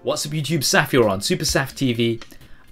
What's up YouTube, Saf here on Super Saf TV,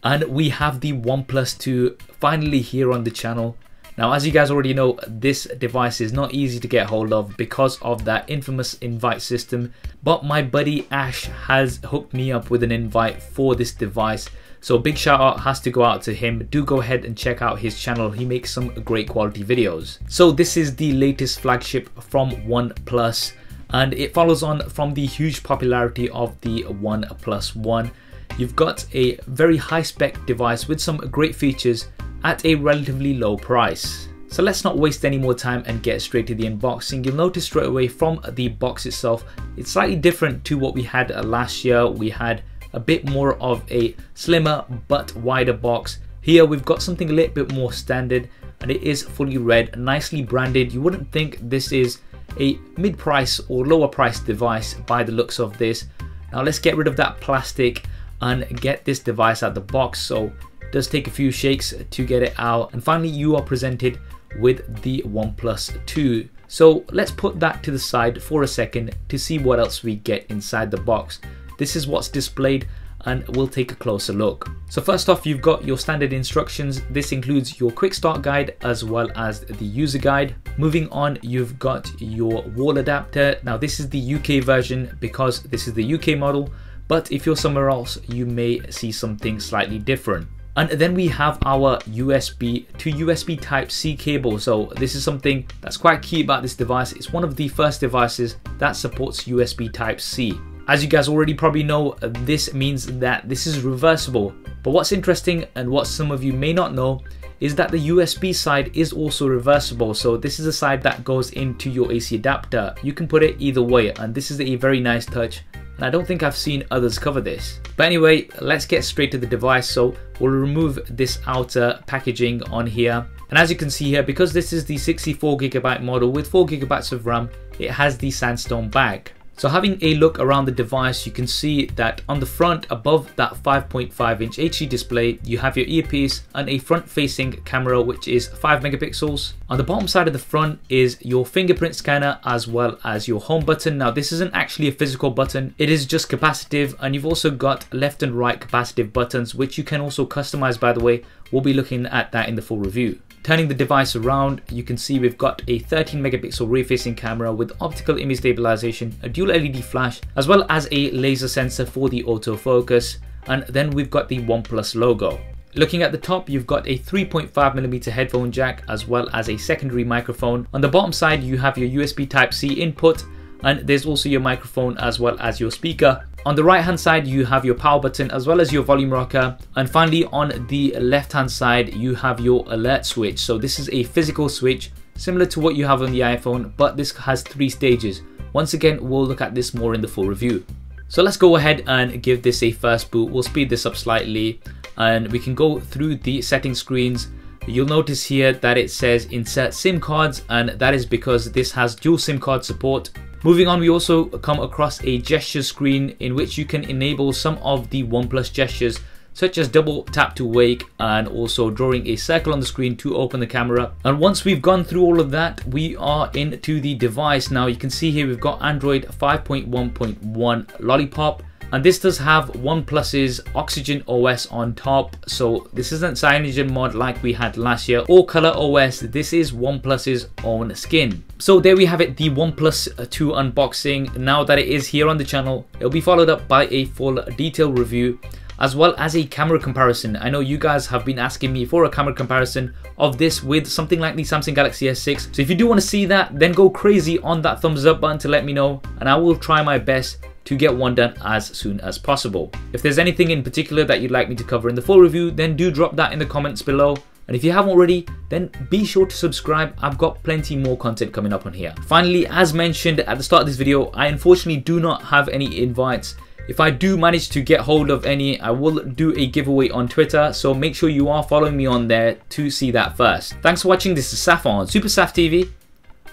and we have the OnePlus 2 finally here on the channel. Now, as you guys already know, this device is not easy to get hold of because of that infamous invite system, but my buddy Ash has hooked me up with an invite for this device. So big shout out has to go out to him. Do go ahead and check out his channel. He makes some great quality videos. So this is the latest flagship from OnePlus, and it follows on from the huge popularity of the OnePlus One. You've got a very high spec device with some great features at a relatively low price. So let's not waste any more time and get straight to the unboxing. You'll notice straight away from the box itself, it's slightly different to what we had last year. We had a bit more of a slimmer but wider box. Here we've got something a little bit more standard, and it is fully red, nicely branded. You wouldn't think this is a mid-price or lower price device by the looks of this. Now let's get rid of that plastic and get this device out the box. So it does take a few shakes to get it out, and finally you are presented with the OnePlus 2. So let's put that to the side for a second to see what else we get inside the box. This is what's displayed, and we'll take a closer look. So first off, you've got your standard instructions. This includes your quick start guide as well as the user guide. Moving on, you've got your wall adapter. Now this is the UK version because this is the UK model, but if you're somewhere else, you may see something slightly different. And then we have our USB to USB Type-C cable. So this is something that's quite key about this device. It's one of the first devices that supports USB Type-C. As you guys already probably know, this means that this is reversible. But what's interesting, and what some of you may not know, is that the USB side is also reversible. So this is a side that goes into your AC adapter. You can put it either way, and this is a very nice touch. And I don't think I've seen others cover this. But anyway, let's get straight to the device. So we'll remove this outer packaging on here. And as you can see here, because this is the 64GB model with 4GB of RAM, it has the sandstone back. So having a look around the device, you can see that on the front, above that 5.5-inch HD display, you have your earpiece and a front-facing camera which is 5 megapixels. On the bottom side of the front is your fingerprint scanner as well as your home button. Now this isn't actually a physical button, it is just capacitive, and you've also got left and right capacitive buttons which you can also customize, by the way. We'll be looking at that in the full review. Turning the device around, you can see we've got a 13 megapixel rear-facing camera with optical image stabilization, a dual LED flash, as well as a laser sensor for the autofocus, and then we've got the OnePlus logo. Looking at the top, you've got a 3.5mm headphone jack as well as a secondary microphone. On the bottom side, you have your USB Type-C input, and there's also your microphone as well as your speaker. On the right hand side, you have your power button as well as your volume rocker, and finally on the left hand side you have your alert switch. So this is a physical switch similar to what you have on the iPhone, but this has 3 stages. Once again, we'll look at this more in the full review. So let's go ahead and give this a first boot. We'll speed this up slightly and we can go through the setting screens. You'll notice here that it says insert SIM cards, and that is because this has dual SIM card support. Moving on, we also come across a gesture screen in which you can enable some of the OnePlus gestures, such as double tap to wake and also drawing a circle on the screen to open the camera. And once we've gone through all of that, we are into the device. Now you can see here we've got Android 5.1.1 Lollipop, and this does have OnePlus's Oxygen OS on top. So this isn't CyanogenMod like we had last year or Color OS. This is OnePlus's own skin. So there we have it, the OnePlus 2 unboxing. Now that it is here on the channel, it'll be followed up by a full detailed review as well as a camera comparison. I know you guys have been asking me for a camera comparison of this with something like the Samsung Galaxy S6. So if you do want to see that, then go crazy on that thumbs up button to let me know, and I will try my best to get one done as soon as possible. If there's anything in particular that you'd like me to cover in the full review, then do drop that in the comments below. And if you haven't already, then be sure to subscribe. I've got plenty more content coming up on here. Finally, as mentioned at the start of this video, I unfortunately do not have any invites. If I do manage to get hold of any, I will do a giveaway on Twitter, so make sure you are following me on there to see that first. Thanks for watching. This is Saf on Super Saf TV,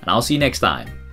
and I'll see you next time.